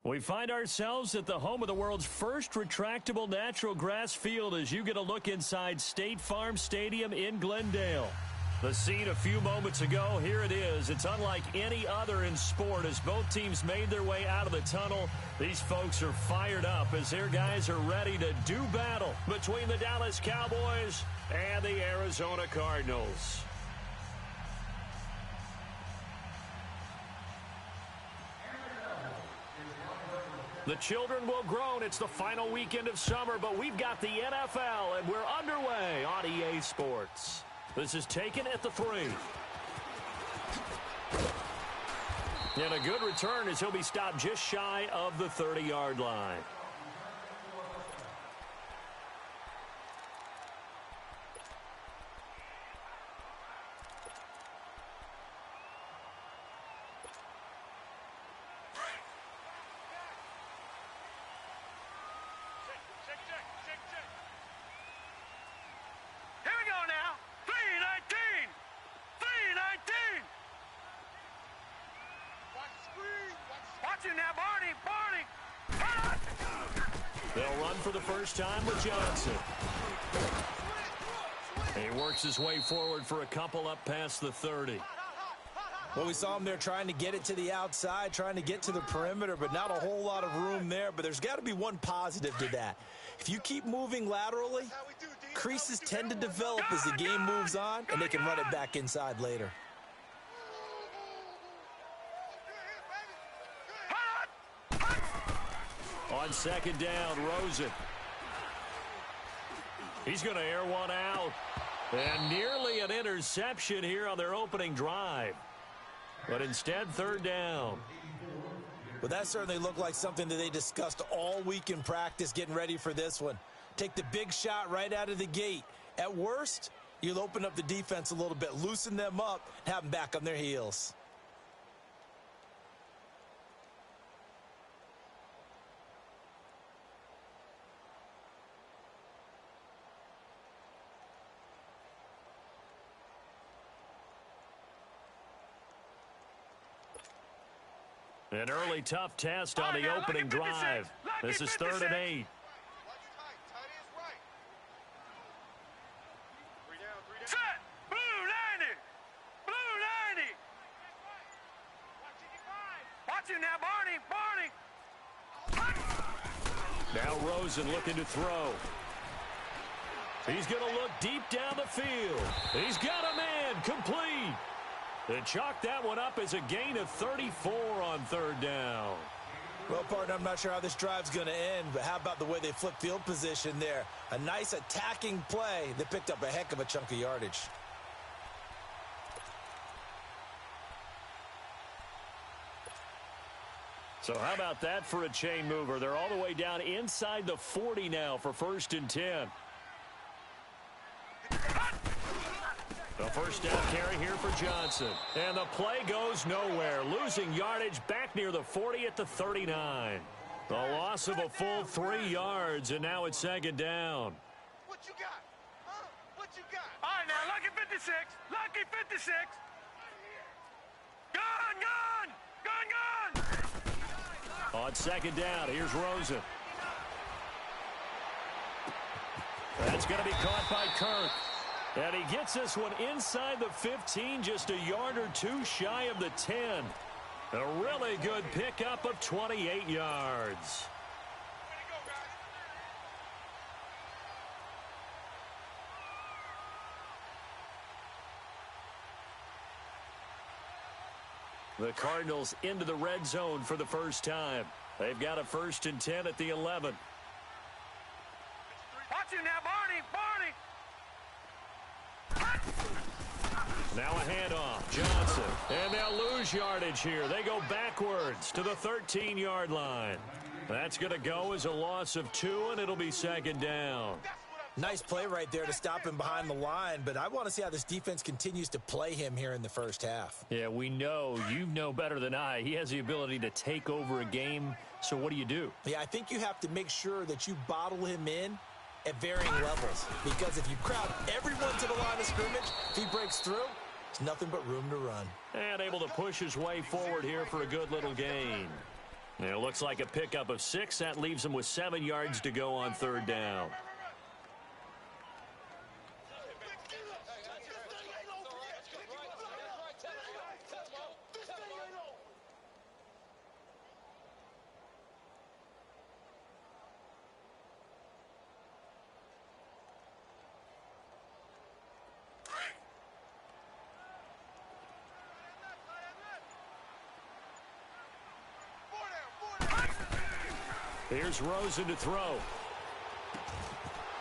We find ourselves at the home of the world's first retractable natural grass field as you get a look inside State Farm Stadium in Glendale. The scene a few moments ago, here it is. It's unlike any other in sport as both teams made their way out of the tunnel. These folks are fired up as their guys are ready to do battle between the Dallas Cowboys and the Arizona Cardinals. The children will groan. It's the final weekend of summer, but we've got the NFL, and we're underway on EA Sports. This is taken at the 3. And a good return as he'll be stopped just shy of the 30-yard line. They'll run for the first time with Johnson. He works his way forward for a couple up past the 30. Well, we saw him there trying to get it to the outside, trying to get to the perimeter, but not a whole lot of room there. But there's got to be one positive to that. If you keep moving laterally, creases tend to develop as the game moves on, and they can run it back inside later. On second down, Rosen. He's going to air one out. And nearly an interception here on their opening drive. But instead, third down. Well, that certainly looked like something that they discussed all week in practice getting ready for this one. Take the big shot right out of the gate. At worst, you'll open up the defense a little bit, loosen them up, have them back on their heels. An early tough test on the opening drive. This is 3rd and 8. Set! Blue 90! Blue 90! Watch him now, Barney! Now Rosen looking to throw. He's going to look deep down the field. He's got a man, complete. They chalk that one up as a gain of 34 on 3rd down. Well, partner, I'm not sure how this drive's going to end, but how about the way they flipped field position there? A nice attacking play that picked up a heck of a chunk of yardage. So how about that for a chain mover? They're all the way down inside the 40 now for 1st and 10. The first down carry here for Johnson. And the play goes nowhere. Losing yardage back near the 40 at the 39. The loss of a full 3 yards, and now it's 2nd down. What you got? Huh? What you got? All right, now, lucky 56. Lucky 56. Gun! On 2nd down, here's Rosen. That's going to be caught by Kirk. And he gets this one inside the 15, just a yard or 2 shy of the 10. A really good pickup of 28 yards. The Cardinals into the red zone for the first time. They've got a 1st and 10 at the 11. Watch him now, Barney! Now a handoff, Johnson. And they'll lose yardage here. They go backwards to the 13-yard line. That's going to go as a loss of 2, and it'll be 2nd down. Nice play right there to stop him behind the line, but I want to see how this defense continues to play him here in the first half. Yeah, we know. You know better than I. He has the ability to take over a game, so what do? Yeah, I think you have to make sure that you bottle him in at varying levels, because if you crowd everyone to the line of scrimmage, if he breaks through, there's nothing but room to run. And able to push his way forward here for a good little gain. It looks like a pickup of 6. That leaves them with 7 yards to go on third down. Here's Rosen to throw.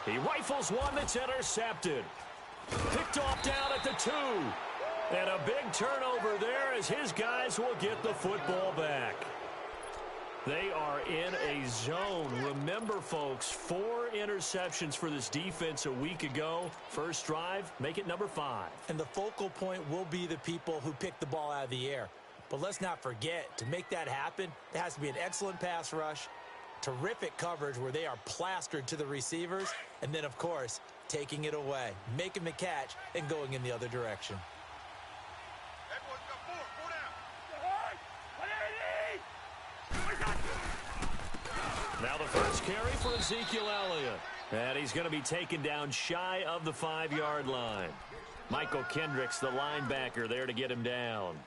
He rifles one that's intercepted. Picked off down at the 2. And a big turnover there as his guys will get the football back. They are in a zone. Remember, folks, 4 interceptions for this defense a week ago. First drive, make it number 5. And the focal point will be the people who pick the ball out of the air. But let's not forget, to make that happen, there has to be an excellent pass rush, terrific coverage where they are plastered to the receivers, and then, of course, taking it away, making the catch, and going in the other direction. Now the first carry for Ezekiel Elliott. And he's going to be taken down shy of the 5-yard line. Michael Kendricks, the linebacker, there to get him down.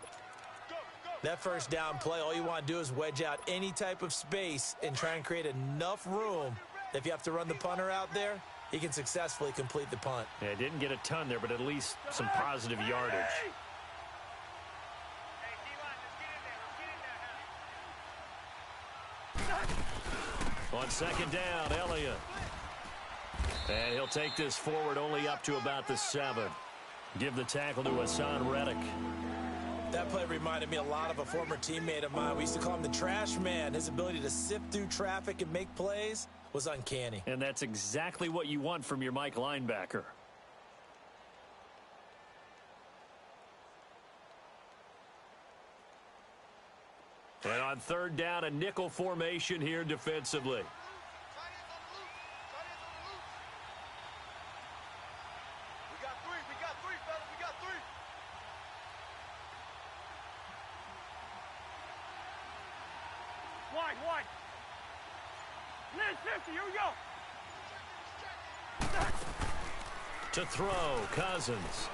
That first down play, all you want to do is wedge out any type of space and try and create enough room that if you have to run the punter out there, he can successfully complete the punt. Yeah, didn't get a ton there, but at least some positive yardage. On second down, Elliott. And he'll take this forward only up to about the 7. Give the tackle to Hassan Reddick. That play reminded me a lot of a former teammate of mine. We used to call him the trash man. His ability to sift through traffic and make plays was uncanny. And that's exactly what you want from your Mike linebacker. And on third down, a nickel formation here defensively. Wide. Lynch 50, here we go. To throw, Cousins.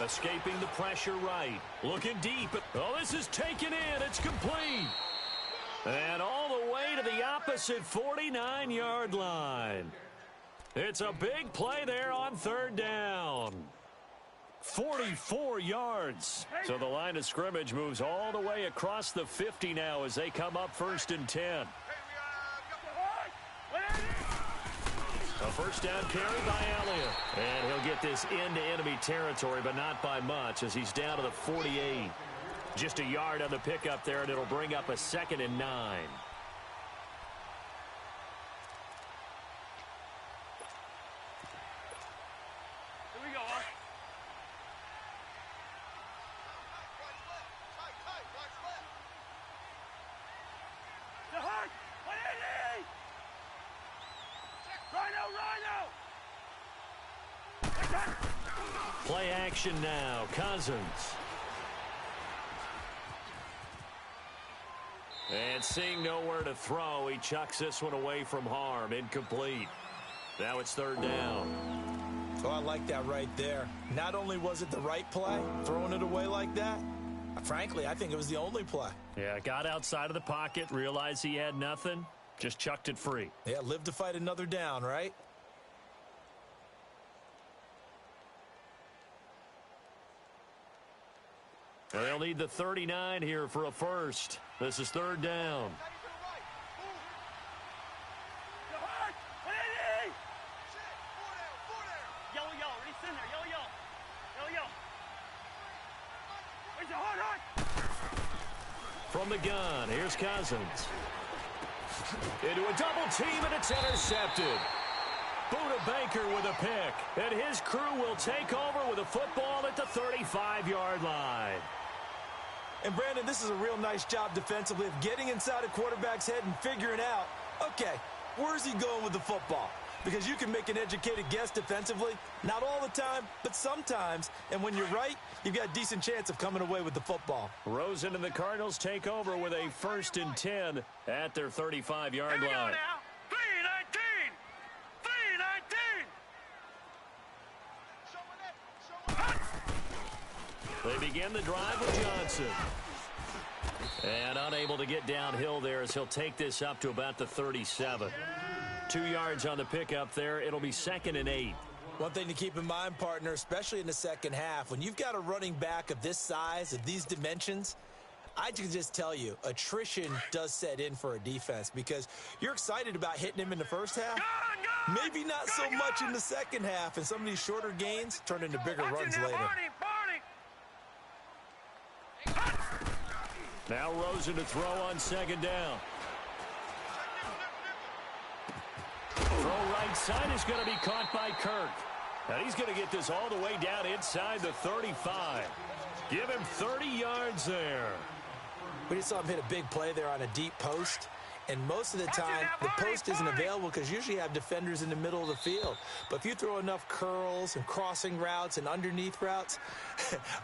Escaping the pressure right. Looking deep. Oh, this is taken in. It's complete. And all the way to the opposite 49-yard line. It's a big play there on third down. 44 yards. So the line of scrimmage moves all the way across the 50 now as they come up 1st and 10. A first down carry by Elliott. And he'll get this into enemy territory, but not by much as he's down to the 48. Just a yard on the pickup there, and it'll bring up a 2nd and 9. Here we go, huh? The hurt! 180! Rhino! Play action now. Cousins. And seeing nowhere to throw, he chucks this one away from harm. Incomplete. Now it's third down. Oh, I like that right there. Not only was it the right play, throwing it away like that, frankly, I think it was the only play. Yeah, got outside of the pocket, realized he had nothing, just chucked it free. Yeah, live to fight another down, right? They'll need the 39 here for a first. This is third down. From the gun, here's Cousins. Into a double team, and it's intercepted. Buda Baker with a pick, and his crew will take over with a football at the 35-yard line. And, Brandon, this is a real nice job defensively of getting inside a quarterback's head and figuring out, okay, where's he going with the football? because you can make an educated guess defensively. Not all the time, but sometimes. And when you're right, you've got a decent chance of coming away with the football. Rosen and the Cardinals take over with a 1st and 10 at their 35-yard line. 3-19! 3-19! They begin the drive with Johnson. And unable to get downhill there as he'll take this up to about the 37. 2 yards on the pickup there. It'll be 2nd and 8. One thing to keep in mind, partner, especially in the second half, when you've got a running back of this size, of these dimensions, I can just tell you, attrition does set in for a defense because you're excited about hitting him in the first half. Maybe not so much in the second half, and some of these shorter gains turn into bigger runs later. Now Rosen to throw on 2nd down. Throw right side is going to be caught by Kirk. And he's going to get this all the way down inside the 35. Give him 30 yards there. We just saw him hit a big play there on a deep post. And most of the time, the post isn't available because usually you have defenders in the middle of the field. But if you throw enough curls and crossing routes and underneath routes,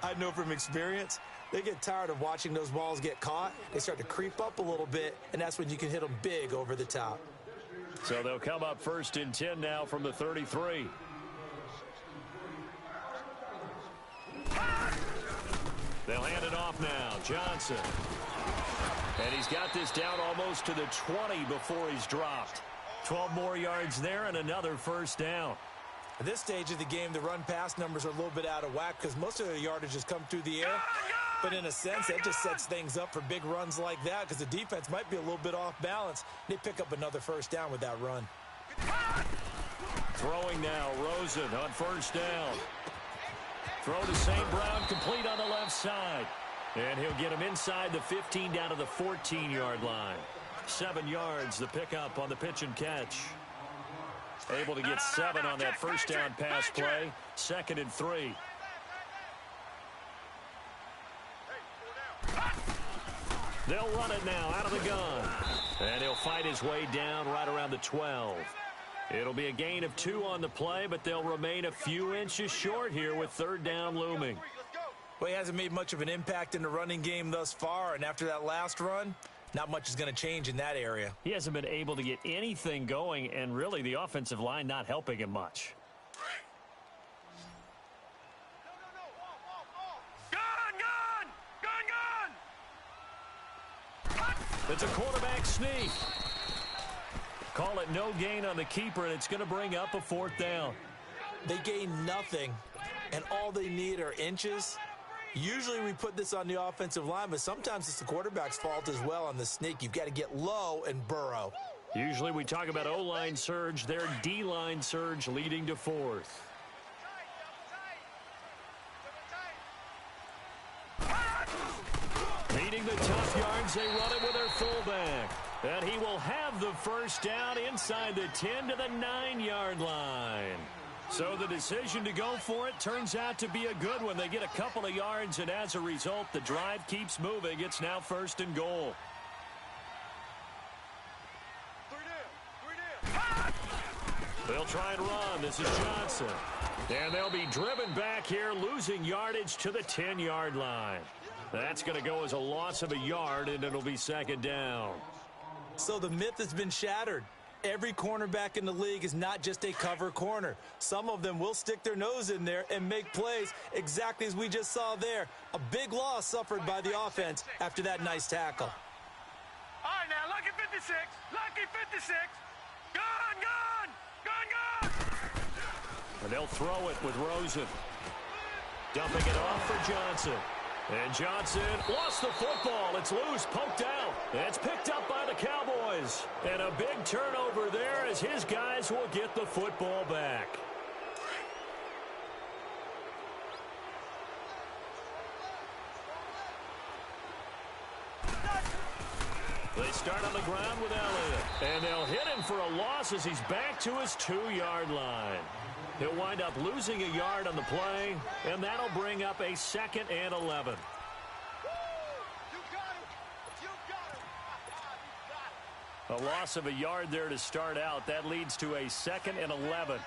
I know from experience, they get tired of watching those balls get caught. They start to creep up a little bit, and that's when you can hit them big over the top. So they'll come up 1st and 10 now from the 33. They'll hand it off now. Johnson. And he's got this down almost to the 20 before he's dropped. 12 more yards there and another 1st down. At this stage of the game, the run-pass numbers are a little bit out of whack because most of their yardage has come through the air. But in a sense, that just sets things up for big runs like that because the defense might be a little bit off balance. They pick up another 1st down with that run. Throwing now, Rosen on 1st down. Throw to St. Brown, complete on the left side. And he'll get him inside the 15 down to the 14-yard line. 7 yards, the pickup on the pitch and catch. Able to get 7 on that 1st down pass play. 2nd and 3. They'll run it now out of the gun. And he'll fight his way down right around the 12. It'll be a gain of 2 on the play, but they'll remain a few inches short here with 3rd down looming. Well, he hasn't made much of an impact in the running game thus far, and after that last run, not much is going to change in that area. He hasn't been able to get anything going, and really the offensive line not helping him much. It's a quarterback sneak. Call it no gain on the keeper, and it's going to bring up a 4th down. They gain nothing, and all they need are inches. Usually we put this on the offensive line, but sometimes it's the quarterback's fault as well on the sneak. You've got to get low and burrow. Usually we talk about O-line surge, their D-line surge leading to 4th. Needing the tough yards, they run it with their fullback. And he will have the 1st down inside the 10 to the 9-yard line. So the decision to go for it turns out to be a good one. They get a couple of yards, and as a result, the drive keeps moving. It's now 1st and goal. They'll try and run. This is Johnson. And they'll be driven back here, losing yardage to the 10-yard line. That's going to go as a loss of a yard, and it'll be 2nd down. So the myth has been shattered. Every cornerback in the league is not just a cover corner. Some of them will stick their nose in there and make plays exactly as we just saw there. A big loss suffered by the offense after that nice tackle. All right, now, lucky 56. Lucky 56. Gone, gone. Gone, gone. And they'll throw it with Rosen. Dumping it off for Johnson. And Johnson lost the football. It's loose, poked out. It's picked up by the Cowboys. And a big turnover there as his guys will get the football back. They start on the ground with Elliott. And they'll hit him for a loss as he's back to his 2-yard line. He'll wind up losing a yard on the play, and that'll bring up a 2nd and 11. A loss of a yard there to start out. That leads to a 2nd and 11.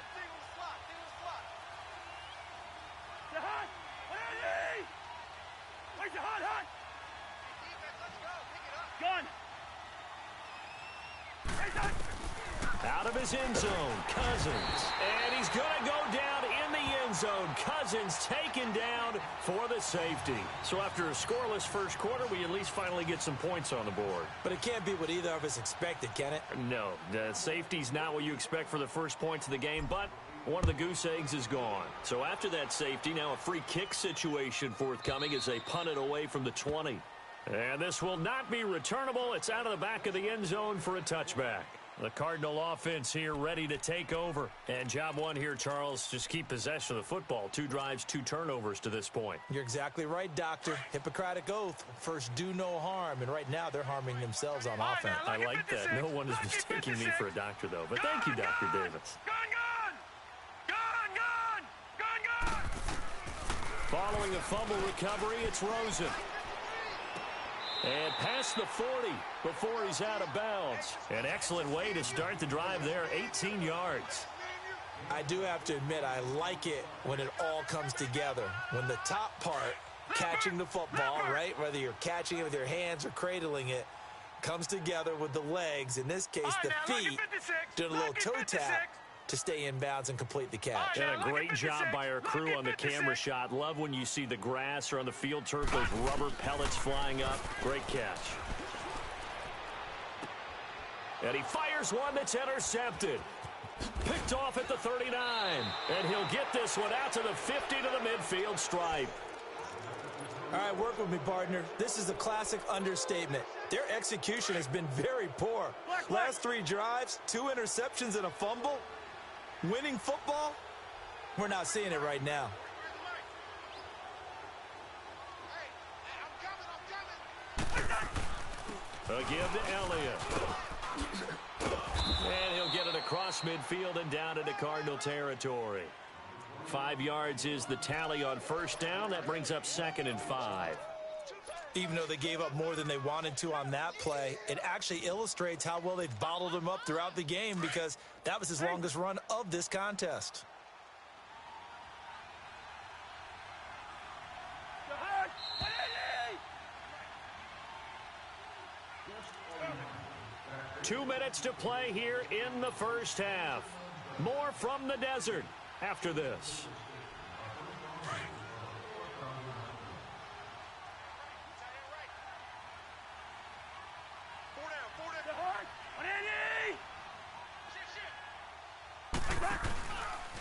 Out of his end zone, Cousins. And he's going to go down in the end zone. Cousins taken down for the safety. So after a scoreless first quarter, we at least finally get some points on the board. But it can't be what either of us expected, can it? No, the safety's not what you expect for the first points of the game, but one of the goose eggs is gone. So after that safety, now a free kick situation forthcoming as they punt it away from the 20. And this will not be returnable. It's out of the back of the end zone for a touchback. The Cardinal offense here ready to take over. And job one here, Charles, just keep possession of the football. 2 drives, 2 turnovers to this point. You're exactly right, Doctor. Hippocratic oath. First, do no harm. And right now, they're harming themselves on offense. I like that. No one is mistaking me for a doctor, though. But thank you, Dr. Davis. Gone! Following a fumble recovery, it's Rosen. And past the 40 before he's out of bounds. An excellent way to start the drive there, 18 yards. I do have to admit, I like it when it all comes together. When the top part, catching the football, right, whether you're catching it with your hands or cradling it, comes together with the legs, in this case the feet, doing a little toe tap to stay in bounds and complete the catch. And a great job by our crew on the camera shot. Love when you see the grass or on the field turf, those rubber pellets flying up. Great catch. And he fires one that's intercepted. Picked off at the 39. And he'll get this one out to the 50 to the midfield stripe. All right, work with me, partner. This is a classic understatement. Their execution has been very poor. Last 3 drives, 2 interceptions and a fumble. Winning football? We're not seeing it right now. A give to Elliott. And he'll get it across midfield and down into Cardinal territory. 5 yards is the tally on first down. That brings up 2nd and 5. Even though they gave up more than they wanted to on that play, it actually illustrates how well they've bottled them up throughout the game because that was his longest run of this contest. Two minutes to play here in the first half. More from the desert after this.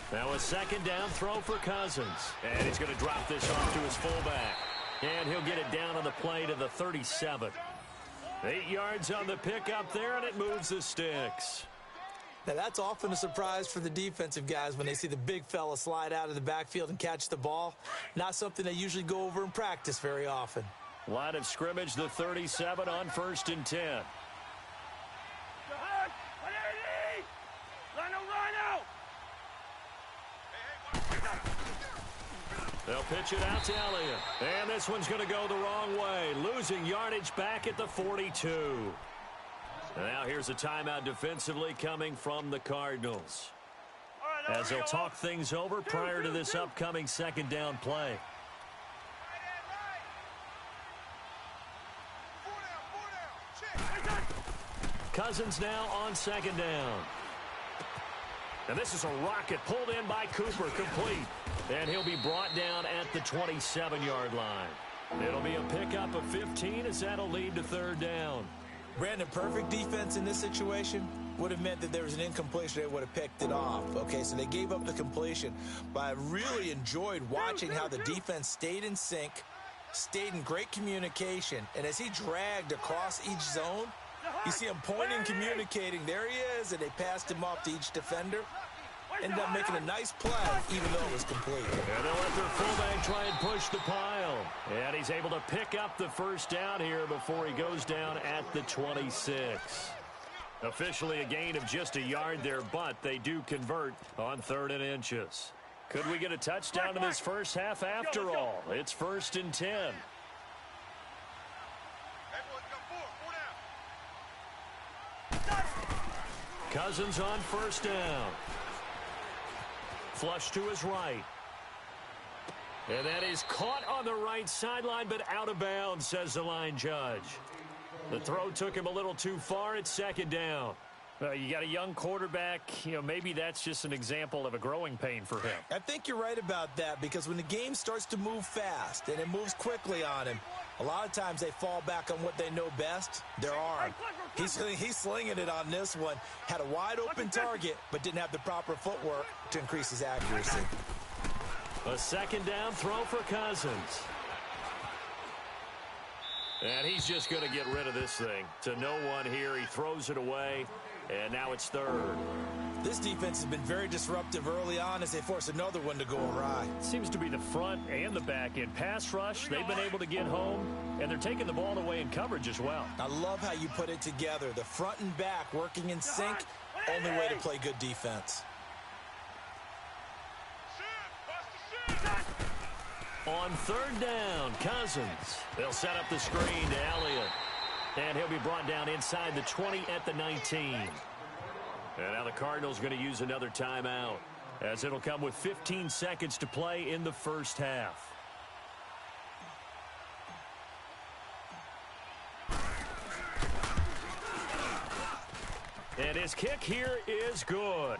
Now a 2nd down throw for Cousins. And he's going to drop this off to his fullback. And he'll get it down on the play to the 37. 8 yards on the pickup there, and it moves the sticks. Now, that's often a surprise for the defensive guys when they see the big fella slide out of the backfield and catch the ball. Not something they usually go over in practice very often. Line of scrimmage, the 37 on 1st and 10. They'll pitch it out to Elliott. And this one's going to go the wrong way. Losing yardage back at the 42. Now here's a timeout defensively coming from the Cardinals. As they'll talk things over prior to this upcoming 2nd down play. Cousins now on 2nd down. And this is a rocket pulled in by Cooper, complete. And he'll be brought down at the 27-yard line. It'll be a pickup of 15 as that'll lead to 3rd down. Brandon, perfect defense in this situation would have meant that there was an incompletion. They would have picked it off. Okay, so they gave up the completion. But I really enjoyed watching how the defense stayed in sync, stayed in great communication. And as he dragged across each zone, you see him pointing, communicating. There he is, and they passed him off to each defender. Ended up making a nice play, even though it was complete. And they'll let their fullback try and push the pile. And he's able to pick up the 1st down here before he goes down at the 26. Officially a gain of just a yard there, but they do convert on 3rd and inches. Could we get a touchdown in this first half after all? It's 1st and 10. Cousins on first down. Flush to his right. And that is caught on the right sideline, but out of bounds, says the line judge. The throw took him a little too far at second down. You got a young quarterback, maybe that's just an example of a growing pain for him. I think you're right about that, because when the game starts to move fast and it moves quickly on him, a lot of times they fall back on what they know best, their arm. He's slinging it on this one. Had a wide open target, but didn't have the proper footwork to increase his accuracy. A second down throw for Cousins. And he's just going to get rid of this thing. To no one here. He throws it away, and now it's third. This defense has been very disruptive early on as they force another one to go awry. Seems to be the front and the back. In pass rush, they've been able to get home, and they're taking the ball away in coverage as well. I love how you put it together. The front and back working in sync, only way to play good defense. On third down, Cousins. They'll set up the screen to Elliott. And he'll be brought down inside the 20 at the 19. And now the Cardinals going to use another timeout, as it'll come with 15 seconds to play in the first half. And his kick here is good.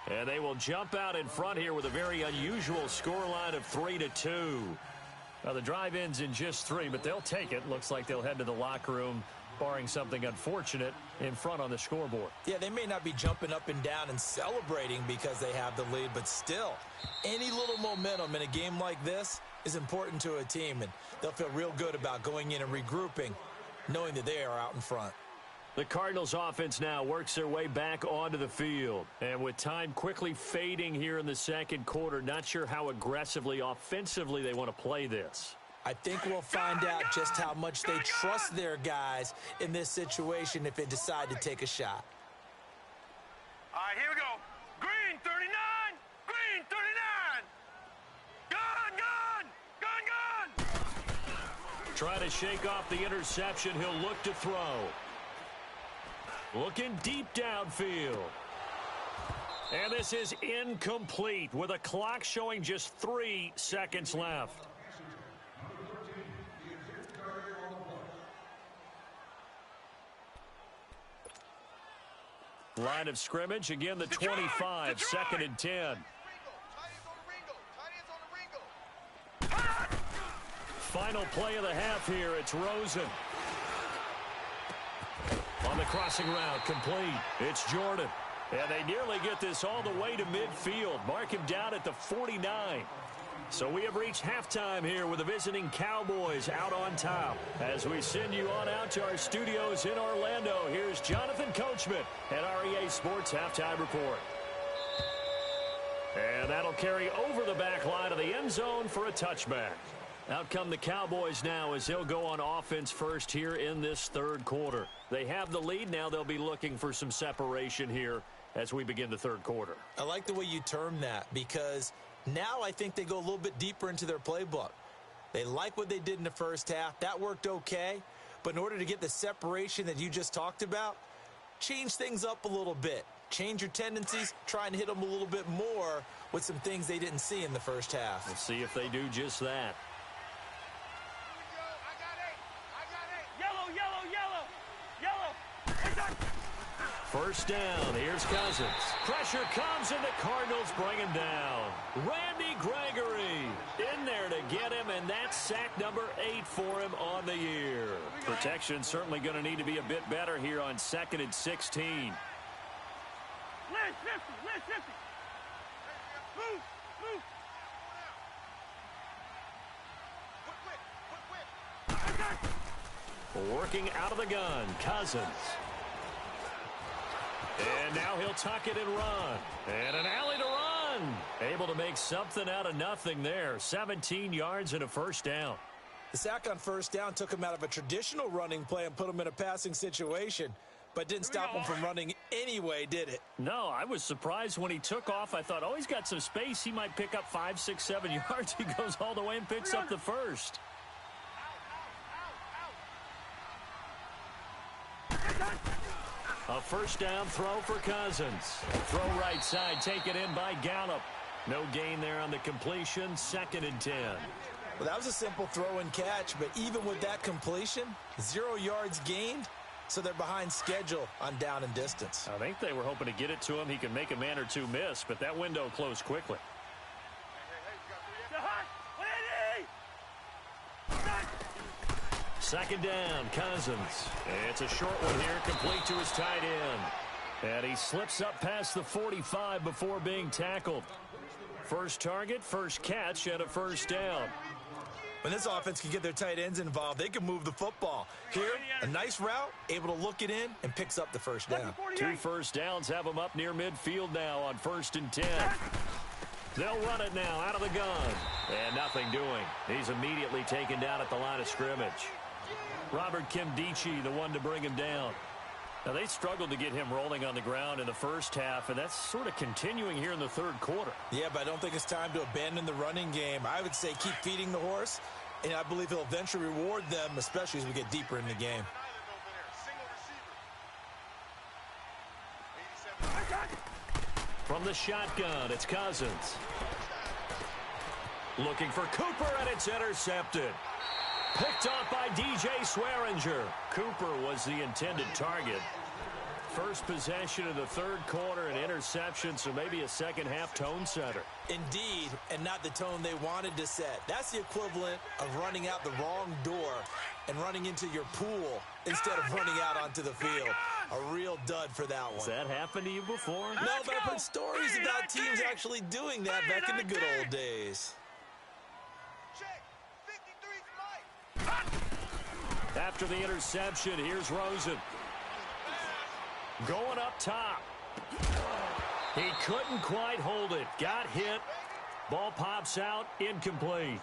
And they will jump out in front here with a very unusual scoreline of 3-2. Now, the drive ends in just 3, but they'll take it. Looks like they'll head to the locker room, barring something unfortunate, in front on the scoreboard. Yeah, they may not be jumping up and down and celebrating because they have the lead, but still, any little momentum in a game like this is important to a team, and they'll feel real good about going in and regrouping, knowing that they are out in front. The Cardinals offense now works their way back onto the field. And with time quickly fading here in the second quarter, not sure how aggressively, offensively they want to play this. I think we'll find out just how much they trust their guys in this situation if they decide to take a shot. All right, here we go. Green 39, green 39. Gun. Trying to shake off the interception. He'll look to throw. Looking deep downfield. And this is incomplete with a clock showing just 3 seconds left. Line of scrimmage, again the 25, second and 10. Final play of the half here, it's Rosen. On the crossing route, complete. It's Jordan. And they nearly get this all the way to midfield. Mark him down at the 49. So we have reached halftime here with the visiting Cowboys out on top. As we send you on out to our studios in Orlando, here's Jonathan Coachman at REA Sports Halftime Report. And that'll carry over the back line of the end zone for a touchback. Out come the Cowboys now as they'll go on offense first here in this third quarter. They have the lead. Now they'll be looking for some separation here as we begin the third quarter. I like the way you term that, because now I think they go a little bit deeper into their playbook. They like what they did in the first half. That worked okay. But in order to get the separation that you just talked about, change things up a little bit. Change your tendencies, try and hit them a little bit more with some things they didn't see in the first half. We'll see if they do just that. First down, here's Cousins. Pressure comes, and the Cardinals bring him down. Randy Gregory in there to get him, and that's sack number 8 for him on the year. Protection certainly going to need to be a bit better here on 2nd and 16. Move. Working out of the gun, Cousins. And now he'll tuck it and run. And an alley to run. Able to make something out of nothing there. 17 yards and a first down. The sack on first down took him out of a traditional running play and put him in a passing situation, but didn't stop him from running anyway, did it? No, I was surprised when he took off. I thought, oh, he's got some space. He might pick up 5, 6, 7 yards. He goes all the way and picks up the first. A A first down throw for Cousins. Throw right side, taken in by Gallup. No gain there on the completion. 2nd and 10. Well, that was a simple throw and catch, but even with that completion, 0 yards gained, so they're behind schedule on down and distance. I think they were hoping to get it to him. He can make a man or two miss, but that window closed quickly. Second down, Cousins. It's a short one here, complete to his tight end. And he slips up past the 45 before being tackled. First target, first catch, and a first down. When this offense can get their tight ends involved, they can move the football. Here, a nice route, able to look it in, and picks up the first down. 2 first downs have him up near midfield now on 1st and 10. They'll run it now out of the gun. And nothing doing. He's immediately taken down at the line of scrimmage. Robert Kimdichie, the one to bring him down. Now, they struggled to get him rolling on the ground in the first half, and that's sort of continuing here in the 3rd quarter. Yeah, but I don't think it's time to abandon the running game. I would say keep feeding the horse, and I believe he'll eventually reward them, especially as we get deeper in the game. From the shotgun, it's Cousins. Looking for Cooper, and it's intercepted. Picked off by DJ Swearinger. Cooper was the intended target. First possession of the 3rd quarter, an interception, so maybe a second-half tone setter. Indeed, and not the tone they wanted to set. That's the equivalent of running out the wrong door and running into your pool instead of running out onto the field. A real dud for that one. Has that happened to you before? No, but I've heard stories about teams actually doing that back in the good old days. After the interception, here's Rosen. Going up top. He couldn't quite hold it. Got hit. Ball pops out. Incomplete.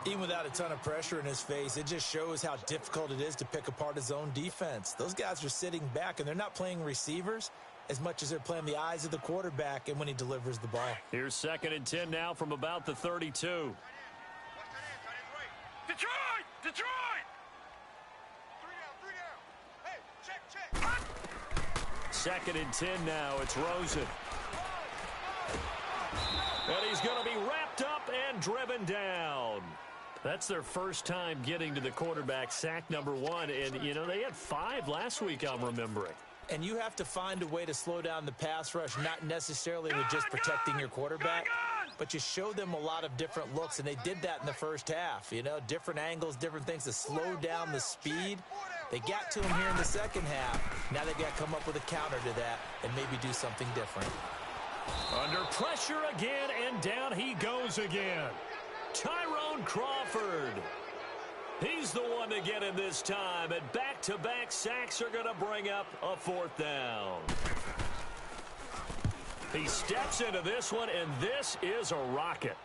Even without a ton of pressure in his face, it just shows how difficult it is to pick apart his own defense. Those guys are sitting back, and they're not playing receivers as much as they're playing the eyes of the quarterback and when he delivers the ball. Here's 2nd and 10 now from about the 32. Detroit! Detroit! 3 down. Hey, check. 2nd and 10 now. It's Rosen. And he's going to be wrapped up and driven down. That's their first time getting to the quarterback, sack number 1. And, you know, they had 5 last week, I'm remembering. And you have to find a way to slow down the pass rush, not necessarily with just protecting your quarterback, but you show them a lot of different looks, and they did that in the first half. You know, different angles, different things to slow down the speed. They got to him here in the second half. Now they've got to come up with a counter to that and maybe do something different. Under pressure again, and down he goes again. Tyrone Crawford. He's the one to get him this time, and back-to-back sacks are going to bring up a 4th down. He steps into this one, and this is a rocket.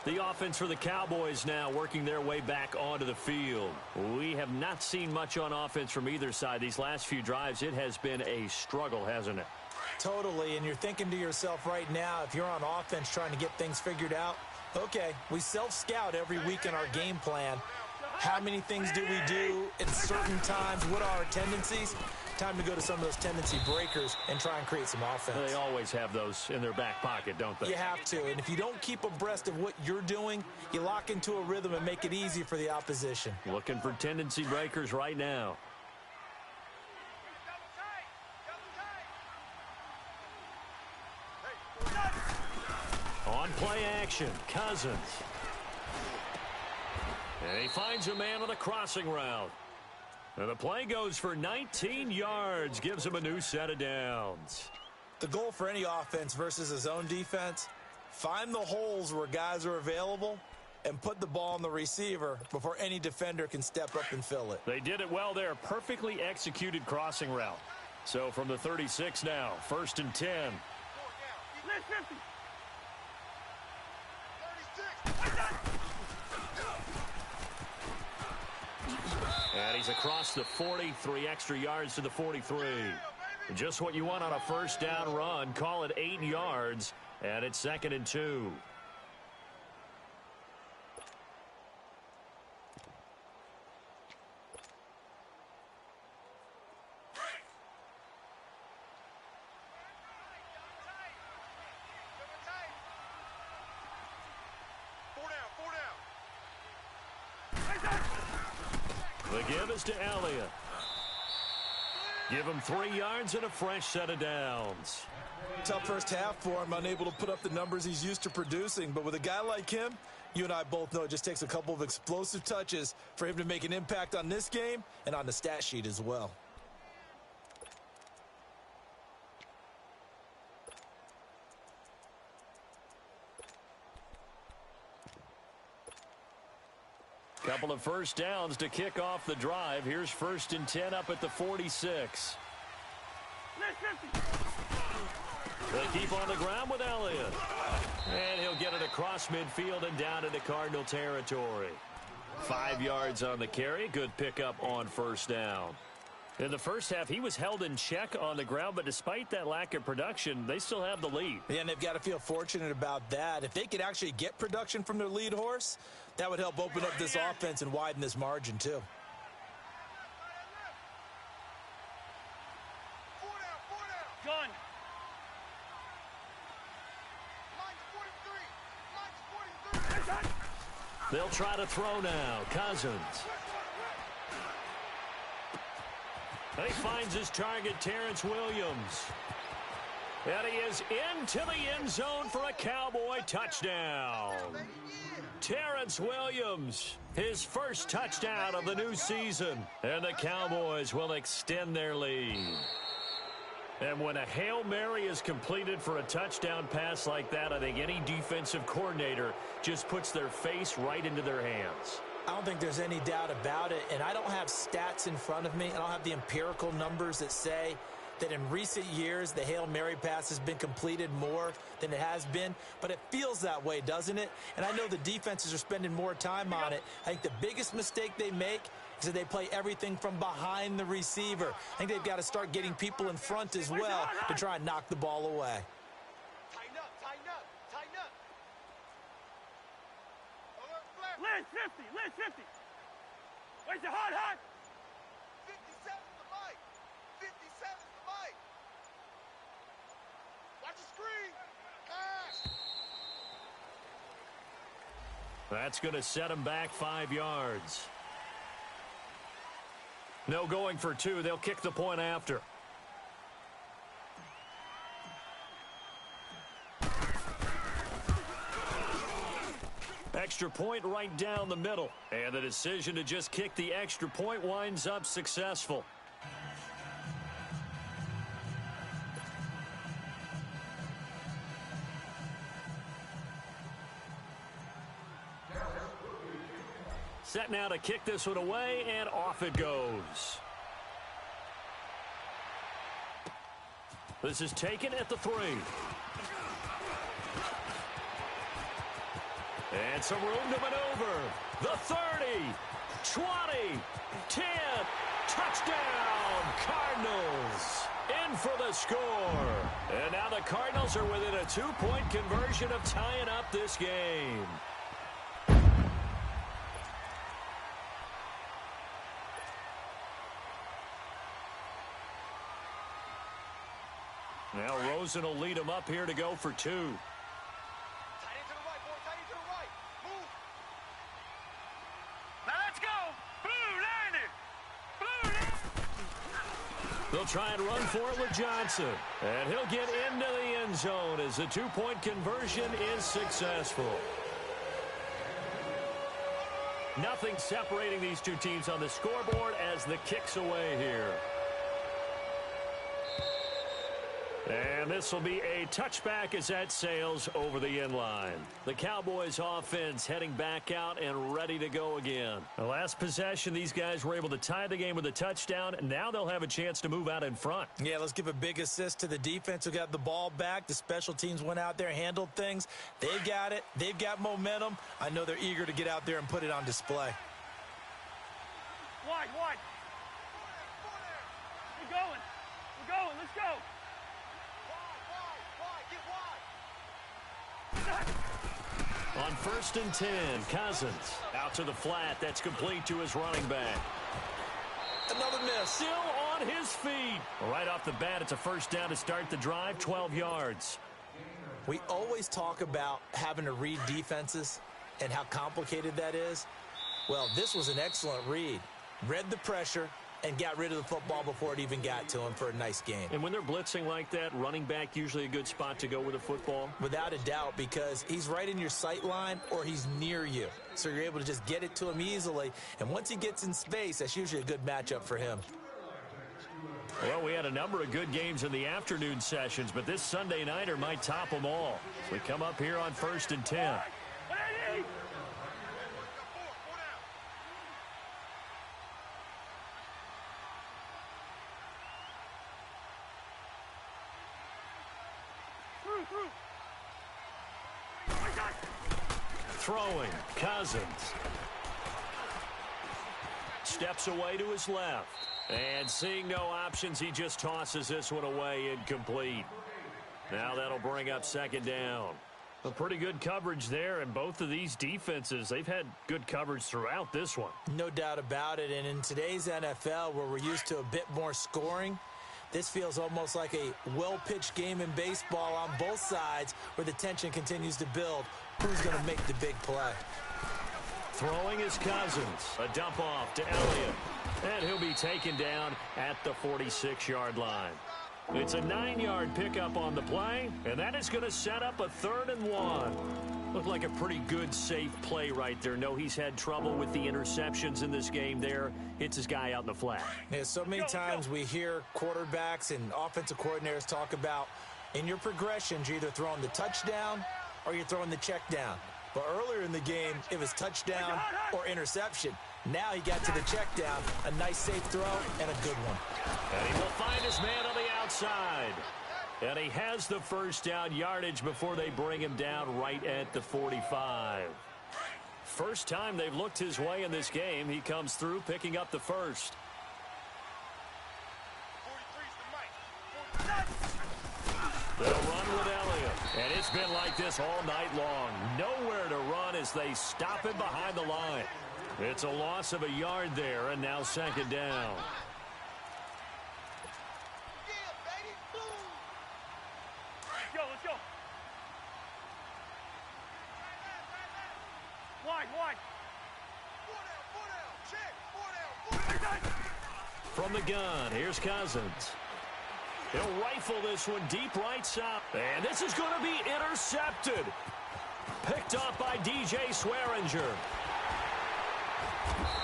The offense for the Cowboys now working their way back onto the field. We have not seen much on offense from either side. These last few drives, it has been a struggle, hasn't it? Totally, and you're thinking to yourself right now, if you're on offense trying to get things figured out, okay, we self-scout every week in our game plan. How many things do we do at certain times? What are our tendencies? Time to go to some of those tendency breakers and try and create some offense. They always have those in their back pocket, don't they? You have to, and if you don't keep abreast of what you're doing, you lock into a rhythm and make it easy for the opposition. Looking for tendency breakers right now. On play action, Cousins. And he finds a man on the crossing route. And the play goes for 19 yards, gives him a new set of downs. The goal for any offense versus his own defense, find the holes where guys are available and put the ball on the receiver before any defender can step up and fill it. They did it well there. Perfectly executed crossing route. So from the 36 now, 1st and 10. And he's across the 40, 3 extra yards to the 43. Just what you want on a first down run. Call it 8 yards, and it's 2nd and 2. give is to Elliott. Give him 3 yards and a fresh set of downs. Tough first half for him, unable to put up the numbers he's used to producing. But with a guy like him, you and I both know it just takes a couple of explosive touches for him to make an impact on this game and on the stat sheet as well. Couple of first downs to kick off the drive. Here's 1st and 10 up at the 46. They keep on the ground with Elliott. And he'll get it across midfield and down into Cardinal territory. 5 yards on the carry. Good pickup on first down. In the first half, he was held in check on the ground, but despite that lack of production, they still have the lead. Yeah, and they've got to feel fortunate about that. If they could actually get production from their lead horse, that would help open up this offense and widen this margin, too. Gun. They'll try to throw now. Cousins. And he finds his target, Terrence Williams. And he is into the end zone for a Cowboy touchdown. Terrence Williams, his first touchdown of the new season. And the Cowboys will extend their lead. And when a Hail Mary is completed for a touchdown pass like that, I think any defensive coordinator just puts their face right into their hands. I don't think there's any doubt about it, and I don't have stats in front of me. I don't have the empirical numbers that say that in recent years the Hail Mary pass has been completed more than it has been, but it feels that way, doesn't it? And I know the defenses are spending more time on it. I think the biggest mistake they make is that they play everything from behind the receiver. I think they've got to start getting people in front as well to try and knock the ball away. Tighten up, tighten up, tighten up. Lynn 50, Lynn 50. Where's your hot? 57's the mic. 57's the mic. Watch the screen. Pass. That's going to set him back 5 yards. No going for 2. They'll kick the point after. Extra point right down the middle. And the decision to just kick the extra point winds up successful. Set now to kick this one away, and off it goes. This is taken at the 3. And some room to maneuver. The 30, 20, 10, touchdown, Cardinals. In for the score. And now the Cardinals are within a 2-point conversion of tying up this game. Now Rosen will lead him up here to go for 2. Tight end to the right, boy. Tight end to the right. Move. Now let's go. Blue, landed. Blue. They'll try and run for it with Johnson. And he'll get into the end zone as the 2-point conversion is successful. Nothing separating these two teams on the scoreboard as the kick's away here. And this will be a touchback as that sails over the end line. The Cowboys offense heading back out and ready to go again. The last possession, these guys were able to tie the game with a touchdown, and now they'll have a chance to move out in front. Yeah, let's give a big assist to the defense who got the ball back. The special teams went out there, handled things. They've got it. They've got momentum. I know they're eager to get out there and put it on display. Wide. We're going. Let's go. On 1st and 10, Cousins out to the flat. That's complete to his running back. Another miss. Still on his feet. Right off the bat, it's a first down to start the drive, 12 yards. We always talk about having to read defenses and how complicated that is. Well, this was an excellent read. read the pressure, and got rid of the football before it even got to him for a nice game. And when they're blitzing like that, running back usually a good spot to go with the football? Without a doubt, because he's right in your sight line or he's near you. So you're able to just get it to him easily. And once he gets in space, that's usually a good matchup for him. Well, we had a number of good games in the afternoon sessions, but this Sunday nighter might top them all. So we come up here on 1st and 10. Throwing, Cousins. Steps away to his left. And seeing no options, he just tosses this one away, incomplete. Now that'll bring up 2nd down. A pretty good coverage there, and both of these defenses, they've had good coverage throughout this one. No doubt about it, and in today's NFL, where we're used to a bit more scoring, this feels almost like a well-pitched game in baseball on both sides where the tension continues to build. Who's going to make the big play? Throwing is Cousins. A dump off to Elliott. And he'll be taken down at the 46-yard line. It's a 9-yard pickup on the play, and that is going to set up a 3rd and 1. Looked like a pretty good, safe play right there. No, he's had trouble with the interceptions in this game there. Hits his guy out in the flat. Yeah, so many times we hear quarterbacks and offensive coordinators talk about in your progressions, you're either throwing the touchdown or you're throwing the check down. But earlier in the game, it was touchdown or interception. Now he got to the check down, a nice safe throw, and a good one. And he will find his man on the outside. And he has the 1st down yardage before they bring him down right at the 45. First time they've looked his way in this game. He comes through picking up the 1st. They'll run with Elliott. And it's been like this all night long. Nowhere to run as they stop him behind the line. It's a loss of a yard there, and now 2nd down. Let's go. Wide. From the gun, here's Cousins. He'll rifle this one deep right side. And this is going to be intercepted. Picked up by DJ Swearinger.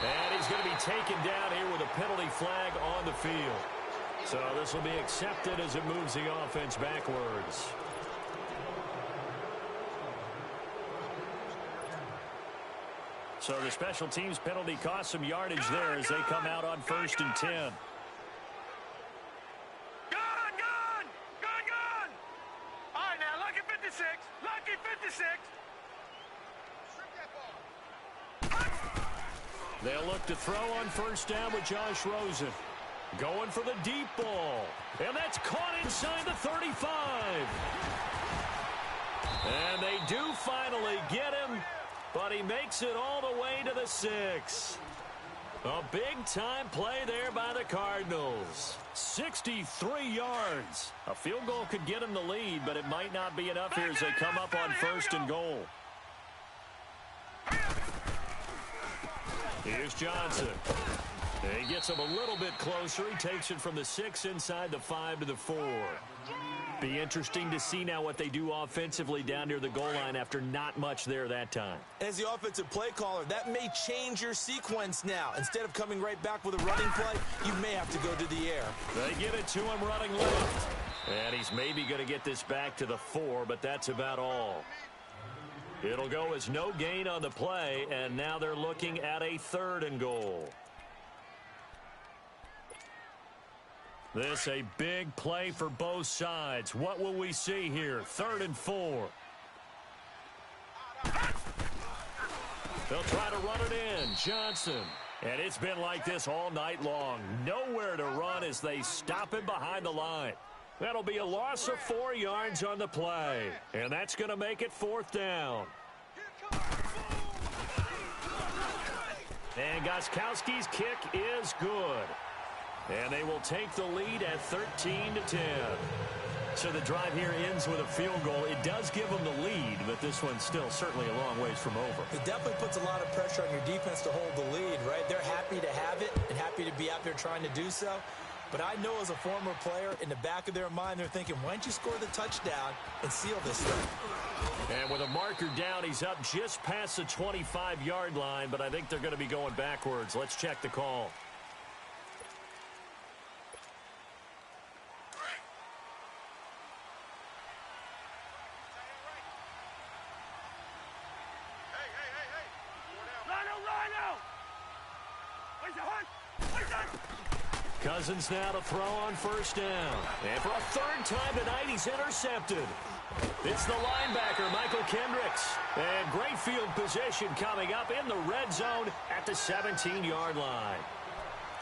And he's going to be taken down here with a penalty flag on the field. So this will be accepted as it moves the offense backwards. So the special teams penalty cost some yardage there as they come out on 1st and 10. Gun! All right, now, lucky 56. Lucky 56. They'll look to throw on 1st down with Josh Rosen. Going for the deep ball. And that's caught inside the 35. And they do finally get him, but he makes it all the way to the 6. A big-time play there by the Cardinals. 63 yards. A field goal could get him the lead, but it might not be enough here as they come up on 1st and goal. Here's Johnson. He gets him a little bit closer. He takes it from the 6 inside the 5 to the 4. Be interesting to see now what they do offensively down near the goal line after not much there that time. As the offensive play caller, that may change your sequence now. Instead of coming right back with a running play, you may have to go to the air. They get it to him running left. And he's maybe going to get this back to the 4, but that's about all. It'll go as no gain on the play, and now they're looking at a 3rd and goal. This a big play for both sides. What will we see here? 3rd and 4. They'll try to run it in. Johnson. And it's been like this all night long. Nowhere to run as they stop him behind the line. That'll be a loss of 4 yards on the play. And that's going to make it 4th down. And Gostkowski's kick is good. And they will take the lead at 13-10. So the drive here ends with a field goal. It does give them the lead, but this one's still certainly a long ways from over. It definitely puts a lot of pressure on your defense to hold the lead, right? They're happy to have it and happy to be out there trying to do so. But I know as a former player, in the back of their mind, they're thinking, why don't you score the touchdown and seal this thing? And with a marker down, he's up just past the 25-yard line, but I think they're going to be going backwards. Let's check the call. Cousins now to throw on first down. And for a third time tonight, he's intercepted. It's the linebacker, Michael Kendricks. And great field position coming up in the red zone at the 17-yard line.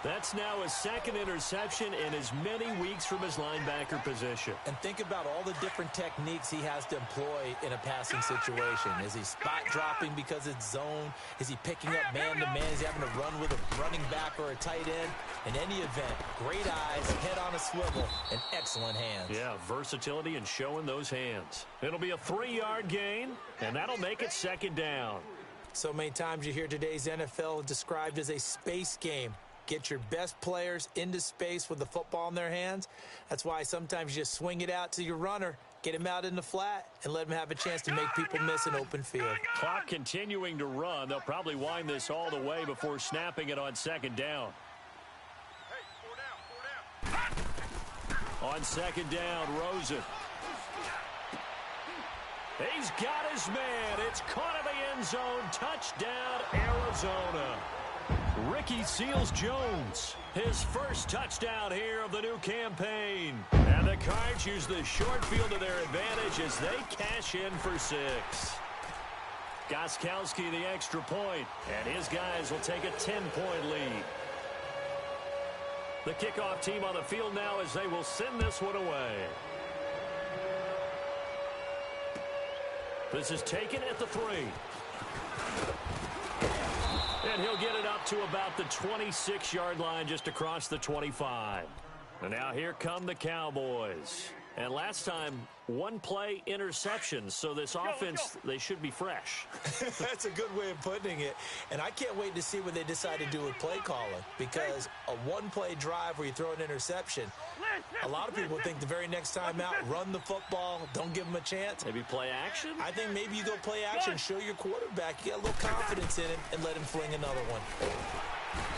That's now his second interception in as many weeks from his linebacker position. And think about all the different techniques he has to employ in a passing situation. Is he spot dropping because it's zone? Is he picking up man-to-man? Is he having to run with a running back or a tight end? In any event, great eyes, head on a swivel, and excellent hands. Yeah, versatility and showing those hands. It'll be a 3-yard gain, and that'll make it second down. So many times you hear today's NFL described as a space game. Get your best players into space with the football in their hands. That's why sometimes you just swing it out to your runner, get him out in the flat, and let him have a chance to make people miss an open field. Clock continuing to run. They'll probably wind this all the way before snapping it on second down. On second down, Rosen. He's got his man. It's caught in the end zone. Touchdown, Arizona. Ricky Seals-Jones, his first touchdown here of the new campaign. And the Cards use the short field to their advantage as they cash in for 6. Gostkowski the extra point, and his guys will take a 10-point lead. The kickoff team on the field now as they will send this one away. This is taken at the 3. And he'll get it up to about the 26-yard line just across the 25. And now here come the Cowboys. And last time, one-play interceptions. So this offense, they should be fresh. That's a good way of putting it. And I can't wait to see what they decide to do with play calling. Because a one-play drive where you throw an interception, a lot of people think the very next time out, run the football, don't give them a chance. Maybe play action? I think maybe you go play action, show your quarterback, you got a little confidence in him, and let him fling another one.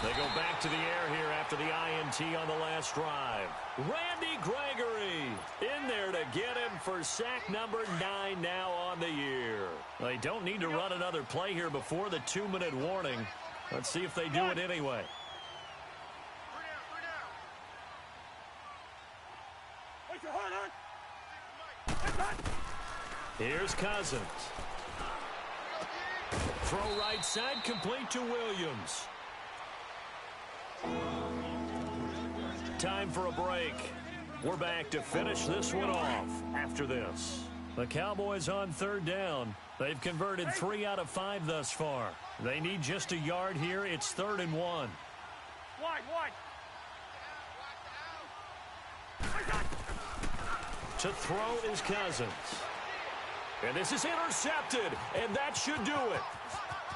They go back to the air here after the INT on the last drive. Randy Gregory in there to get him for sack number 9 now on the year. They don't need to run another play here before the 2-minute warning. Let's see if they do it anyway. Here's Cousins. Throw right side, complete to Williams. Time for a break. We're back to finish this one off after this. The Cowboys on third down. They've converted 3 out of 5 thus far. They need just a yard here. It's 3rd and 1. Wide. To throw is Cousins. And this is intercepted, and that should do it.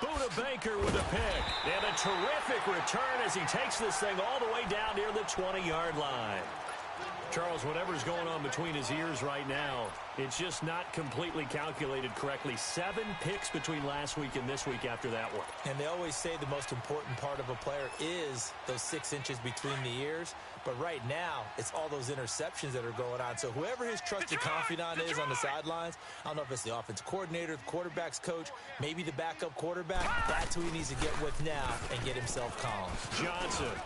Buda Baker with a pick. And a terrific return as he takes this thing all the way down near the 20-yard line. Charles, whatever's going on between his ears right now, it's just not completely calculated correctly. 7 picks between last week and this week after that one. And they always say the most important part of a player is those 6 inches between the ears. But right now, it's all those interceptions that are going on. So whoever his trusted confidant is on the sidelines, I don't know if it's the offensive coordinator, the quarterback's coach, maybe the backup quarterback, that's who he needs to get with now and get himself calm. Johnson.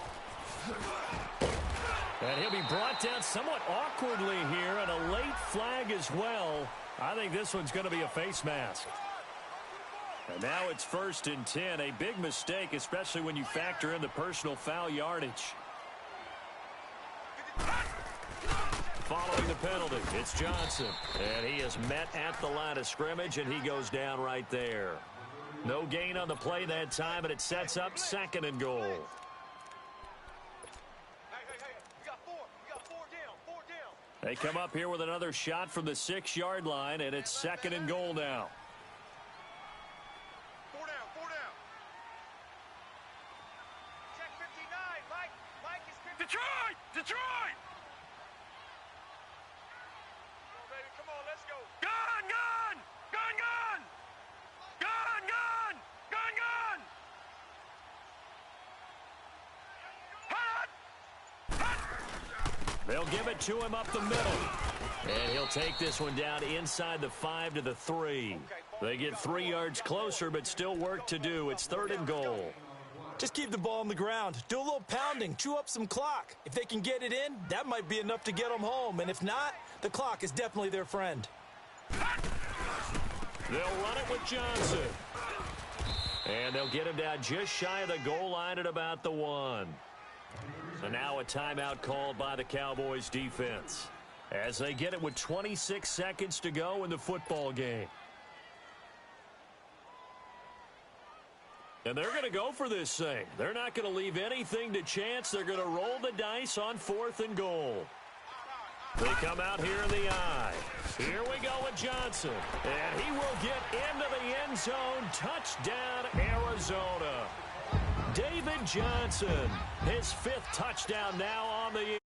And he'll be brought down somewhat awkwardly here, and a late flag as well. I think this one's going to be a face mask. And now it's 1st and 10. A big mistake, especially when you factor in the personal foul yardage. Following the penalty, it's Johnson. And he is met at the line of scrimmage, and he goes down right there. No gain on the play that time, and it sets up 2nd and goal. Hey, we got 4 down. They come up here with another shot from the 6-yard line, and it's 2nd and goal now. 4 down, 4 down. Check 59, Mike. Mike is 59. Detroit! Detroit! Come on, baby, come on, let's go. Gun, gun! Gun, gun! Gun, gun! Gun, gun! Hot! They'll give it to him up the middle. And he'll take this one down inside the 5 to the 3. They get 3 yards closer, but still work to do. It's 3rd and goal. Just keep the ball on the ground. Do a little pounding. Chew up some clock. If they can get it in, that might be enough to get them home. And if not, the clock is definitely their friend. They'll run it with Johnson. And they'll get him down just shy of the goal line at about the 1. So now a timeout called by the Cowboys defense as they get it with 26 seconds to go in the football game. And they're going to go for this thing. They're not going to leave anything to chance. They're going to roll the dice on 4th and goal. They come out here in the eye. Here we go with Johnson. And he will get into the end zone. Touchdown, Arizona. David Johnson, his 5th touchdown now on the year.